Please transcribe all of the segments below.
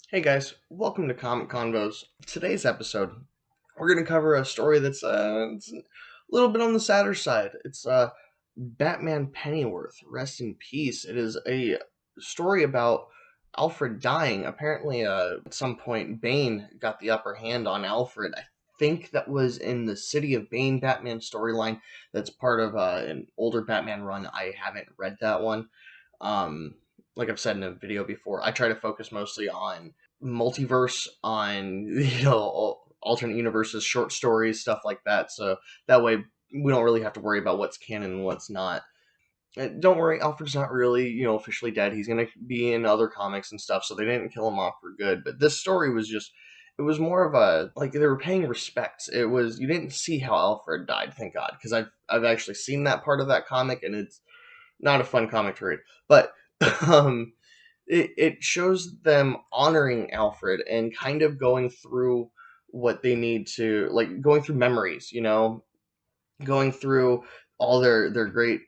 Hey guys, welcome to Comic Convos. Today's episode, we're going to cover a story that's it's a little bit on the sadder side. It's Batman Pennyworth, rest in peace. It is a story about Alfred dying. Apparently, at some point, Bane got the upper hand on Alfred. I think that was in the City of Bane Batman storyline. That's part of an older Batman run. I haven't read that one. Um, like I've said in a video before, I try to focus mostly on multiverse, on alternate universes, short stories, stuff like that. So that way we don't really have to worry about what's canon and what's not. Don't worry, Alfred's not really, officially dead. He's gonna be in other comics and stuff, so they didn't kill him off for good. But this story was just, it was more of a, like, they were paying respects. It was, you didn't see how Alfred died, thank God, because I've actually seen that part of that comic, and it's not a fun comic to read. But um, it shows them honoring Alfred and kind of going through what they need to, like, going through memories, going through all their great,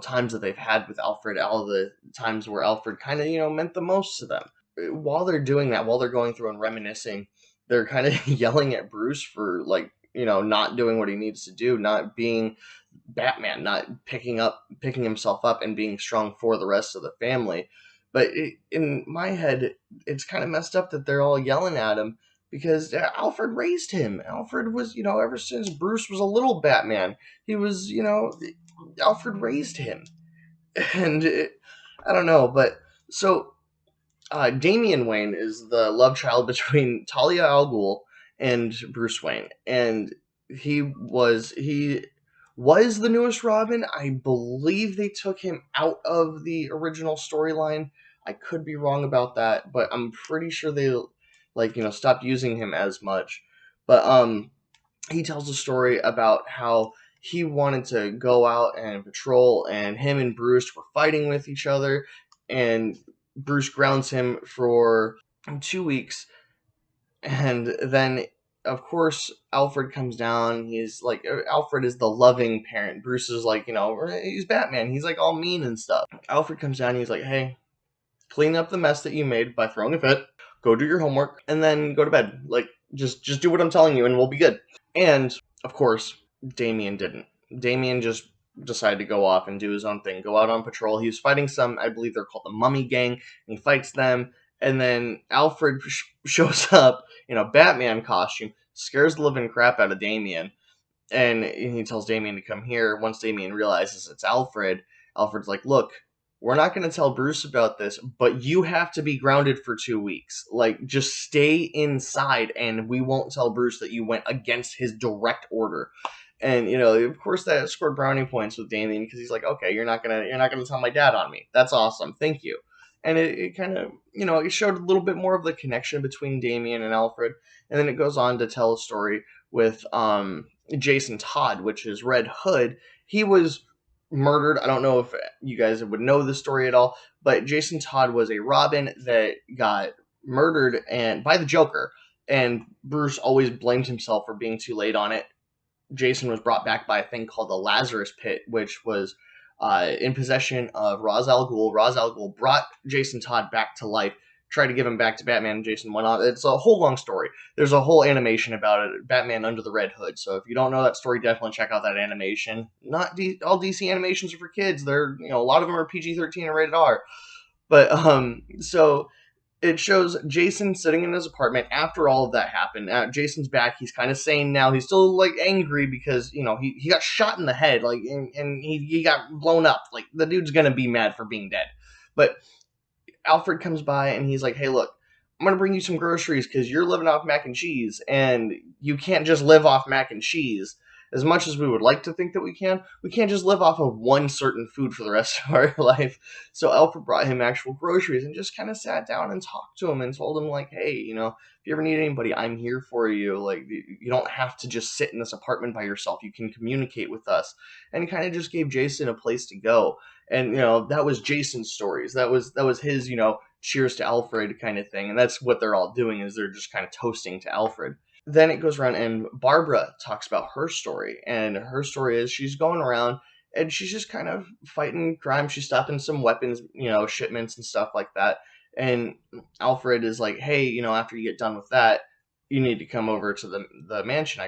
times that they've had with Alfred, all the times where Alfred kind of, meant the most to them. While they're doing that, while they're going through and reminiscing, they're kind of yelling at Bruce for, like, not doing what he needs to do, not being Batman, not picking himself up and being strong for the rest of the family. But in my head, it's kind of messed up that they're all yelling at him because Alfred raised him. Alfred was, ever since Bruce was a little Batman, he was, Alfred raised him. And I don't know, but so Damian Wayne is the love child between Talia al Ghul and Bruce Wayne, and he was the newest Robin. I believe they took him out of the original storyline. I could be wrong about that, but I'm pretty sure they stopped using him as much. But he tells a story about how he wanted to go out and patrol, and him and Bruce were fighting with each other, and Bruce grounds him for 2 weeks, and then of course Alfred comes down. He's like, Alfred is the loving parent. Bruce is like, he's Batman. He's like all mean and stuff. Alfred comes down. And he's like, hey, clean up the mess that you made by throwing a fit. Go do your homework and then go to bed. Like, just do what I'm telling you, and we'll be good. And of course, Damien didn't. Damien just decided to go off and do his own thing, go out on patrol. He was fighting some, I believe they're called the Mummy Gang, and he fights them. And then Alfred shows up in a Batman costume, scares the living crap out of Damien, and he tells Damien to come here. Once Damien realizes it's Alfred, Alfred's like, look, we're not going to tell Bruce about this, but you have to be grounded for 2 weeks. Like, just stay inside, and we won't tell Bruce that you went against his direct order. And of course, that scored brownie points with Damien because he's like, okay, you're not gonna tell my dad on me. That's awesome, thank you. And it kind of, it showed a little bit more of the connection between Damien and Alfred, and then it goes on to tell a story with Jason Todd, which is Red Hood. He was murdered. I don't know if you guys would know the story at all, but Jason Todd was a Robin that got murdered and by the Joker, and Bruce always blamed himself for being too late on it. Jason was brought back by a thing called the Lazarus Pit, which was in possession of Ra's al Ghul. Ra's al Ghul brought Jason Todd back to life, tried to give him back to Batman, and Jason went on. It's a whole long story. There's a whole animation about it, Batman Under the Red Hood. So if you don't know that story, definitely check out that animation. Not all DC animations are for kids. They're, a lot of them are PG-13 and rated R. But so it shows Jason sitting in his apartment after all of that happened. Jason's back. He's kind of sane now. He's still like angry because he got shot in the head, like, and he got blown up. Like, the dude's gonna be mad for being dead. But Alfred comes by and he's like, hey, look, I'm gonna bring you some groceries because you're living off mac and cheese, and you can't just live off mac and cheese. As much as we would like to think that we can't just live off of one certain food for the rest of our life. So Alfred brought him actual groceries and just kind of sat down and talked to him and told him, like, hey, if you ever need anybody, I'm here for you. Like, you don't have to just sit in this apartment by yourself. You can communicate with us. And he kind of just gave Jason a place to go. And, that was Jason's stories. That was his, cheers to Alfred kind of thing. And that's what they're all doing, is they're just kind of toasting to Alfred. Then it goes around and Barbara talks about her story, and her story is she's going around and she's just kind of fighting crime. She's stopping some weapons, shipments and stuff like that. And Alfred is like, hey, after you get done with that, you need to come over to the mansion.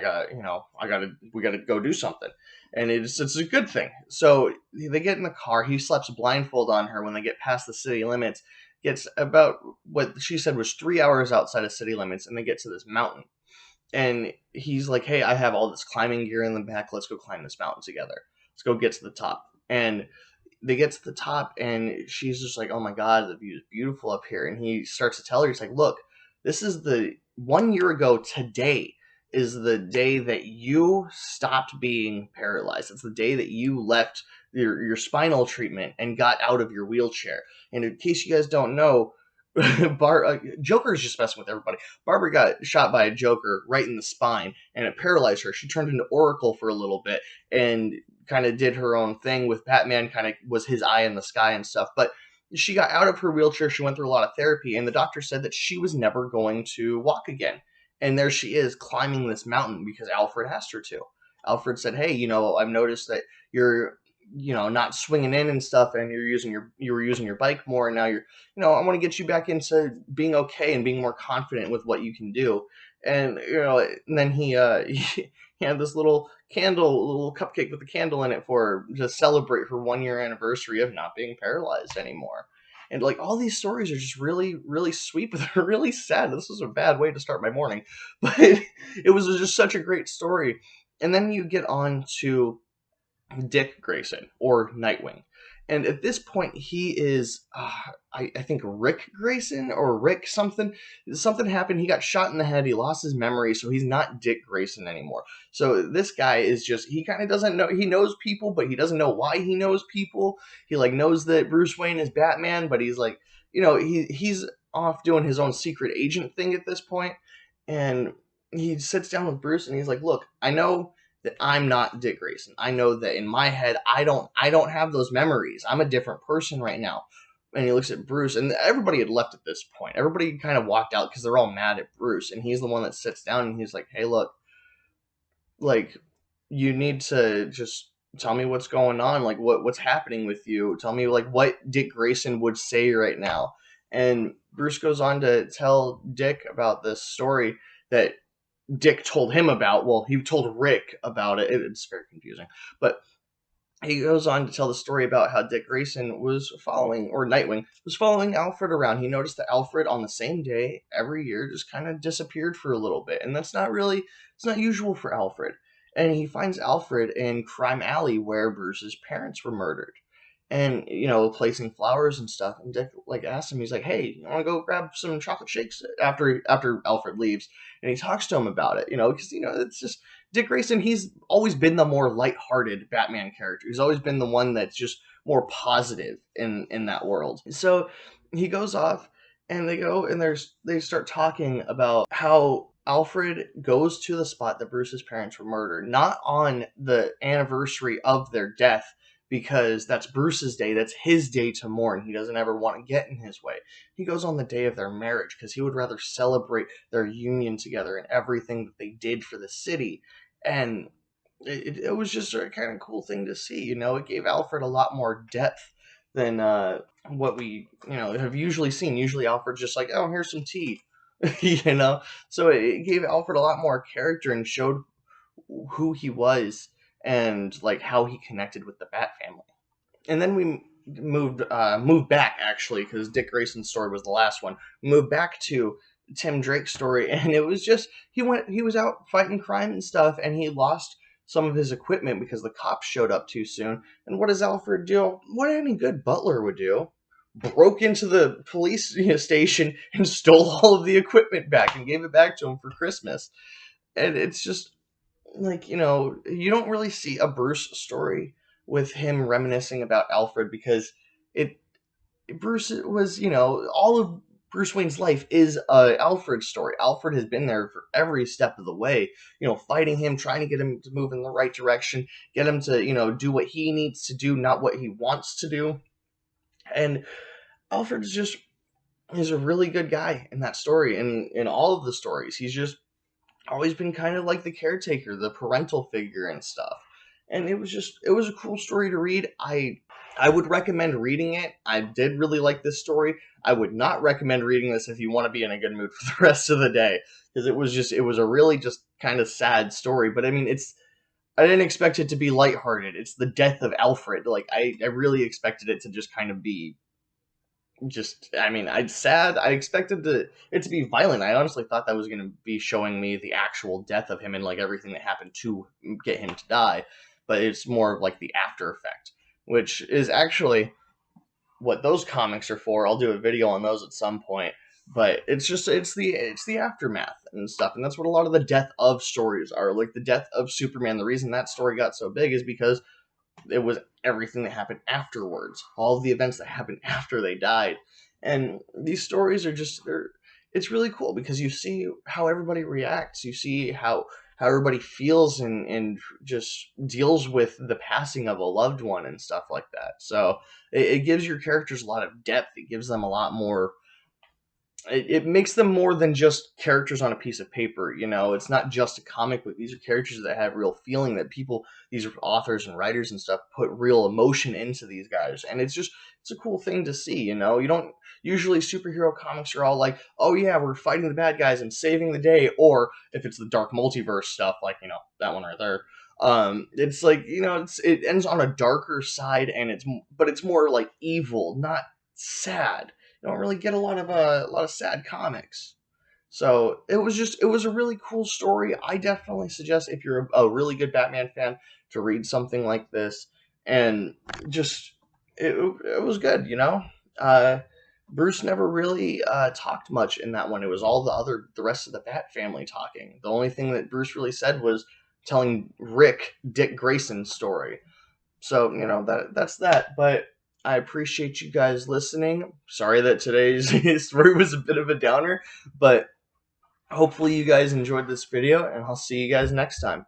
We gotta go do something. And it's a good thing. So they get in the car. He slaps a blindfold on her when they get past the city limits. Gets about what she said was 3 hours outside of city limits, and they get to this mountain. And he's like, hey, I have all this climbing gear in the back. Let's go climb this mountain together. Let's go get to the top. And they get to the top, and she's just like, oh my God, the view is beautiful up here. And he starts to tell her, he's like, look, this is the 1 year ago today is the day that you stopped being paralyzed. It's the day that you left your spinal treatment and got out of your wheelchair. And in case you guys don't know, Joker's just messing with everybody. Barbara got shot by a Joker right in the spine, and it paralyzed her. She turned into Oracle for a little bit and kind of did her own thing with Batman, kind of was his eye in the sky and stuff. But she got out of her wheelchair. She went through a lot of therapy, and the doctor said that she was never going to walk again. And there she is climbing this mountain because Alfred asked her to. Alfred said, hey, I've noticed that you're not swinging in and stuff, and you were using your bike more, and now I want to get you back into being okay and being more confident with what you can do. And and then he he had this little little cupcake with a candle in it for her to celebrate her 1 year anniversary of not being paralyzed anymore. And like all these stories are just really, really sweet, but they're really sad. This was a bad way to start my morning, but it was just such a great story. And then you get on to Dick Grayson, or Nightwing. And at this point, he is, I think, Rick Grayson, or Rick something. Something happened. He got shot in the head. He lost his memory, so he's not Dick Grayson anymore. So this guy is just, he kind of doesn't know, he knows people, but he doesn't know why he knows people. He, knows that Bruce Wayne is Batman, but he's like, he's off doing his own secret agent thing at this point. And he sits down with Bruce, and he's like, look, I know that I'm not Dick Grayson. I know that in my head, I don't have those memories. I'm a different person right now. And he looks at Bruce, and everybody had left at this point. Everybody kind of walked out because they're all mad at Bruce. And he's the one that sits down, and he's like, hey, look, you need to just tell me what's going on. What's happening with you? Tell me, what Dick Grayson would say right now. And Bruce goes on to tell Dick about this story that Dick told him about. Well, he told Rick about it. It's very confusing. But he goes on to tell the story about how Dick Grayson was Nightwing was following Alfred around. He noticed that Alfred on the same day every year just kind of disappeared for a little bit. And it's not usual for Alfred. And he finds Alfred in Crime Alley where Bruce's parents were murdered. And, placing flowers and stuff. And Dick, asks him, he's like, hey, you want to go grab some chocolate shakes after Alfred leaves? And he talks to him about it, because, it's just Dick Grayson, he's always been the more lighthearted Batman character. He's always been the one that's just more positive in that world. So he goes off, and they go, and they start talking about how Alfred goes to the spot that Bruce's parents were murdered, not on the anniversary of their death, because that's Bruce's day. That's his day to mourn. He doesn't ever want to get in his way. He goes on the day of their marriage because he would rather celebrate their union together and everything that they did for the city. And it was just a kind of cool thing to see. It gave Alfred a lot more depth than what we have usually seen. Usually Alfred's just like, oh, here's some tea. So it gave Alfred a lot more character and showed who he was and how he connected with the Bat family. And then we moved back, actually, because Dick Grayson's story was the last one. We moved back to Tim Drake's story, and it was just he was out fighting crime and stuff, and he lost some of his equipment because the cops showed up too soon. And what does Alfred do? What any good butler would do? Broke into the police station and stole all of the equipment back and gave it back to him for Christmas. And it's just you don't really see a Bruce story with him reminiscing about Alfred, because Bruce was, all of Bruce Wayne's life is a Alfred story. Alfred has been there for every step of the way, fighting him, trying to get him to move in the right direction, get him to, do what he needs to do, not what he wants to do. And Alfred he's a really good guy in that story, and in all of the stories. He's just always been kind of like the caretaker, the parental figure and stuff. And it was a cool story to read. I would recommend reading it. I did really like this story. I would not recommend reading this if you want to be in a good mood for the rest of the day, because it was a really just kind of sad story. But I mean, I didn't expect it to be lighthearted. It's the death of Alfred. Like I really expected it to just kind of be just, I mean, I'd sad. I expected it to be violent. I honestly thought that was going to be showing me the actual death of him and like everything that happened to get him to die, but it's more of like the after effect, which is actually what those comics are for. I'll do a video on those at some point, but it's the aftermath and stuff, and that's what a lot of the death of stories are. Like the death of Superman, the reason that story got so big is because it was everything that happened afterwards, all of the events that happened after they died. And these stories are it's really cool because you see how everybody reacts, you see how everybody feels and just deals with the passing of a loved one and stuff like that. So it gives your characters a lot of depth. It gives them a lot more, it makes them more than just characters on a piece of paper. You know, it's not just a comic book. These are characters that have real feeling, that these authors and writers and stuff put real emotion into these guys. And it's a cool thing to see, you know. You don't usually, superhero comics are all like, oh yeah, we're fighting the bad guys and saving the day. Or if it's the dark multiverse stuff, like, you know, that one right there. It's like, you know, it ends on a darker side, and but it's more like evil, not sad. You don't really get a lot of sad comics. So it was a really cool story. I definitely suggest, if you're a really good Batman fan, to read something like this. And just it was good, you know. Bruce never really talked much in that one. It was all the rest of the Bat family talking. The only thing that Bruce really said was telling Rick Dick Grayson's story. So, you know, that's that. But I appreciate you guys listening. Sorry that today's story was a bit of a downer, but hopefully you guys enjoyed this video, and I'll see you guys next time.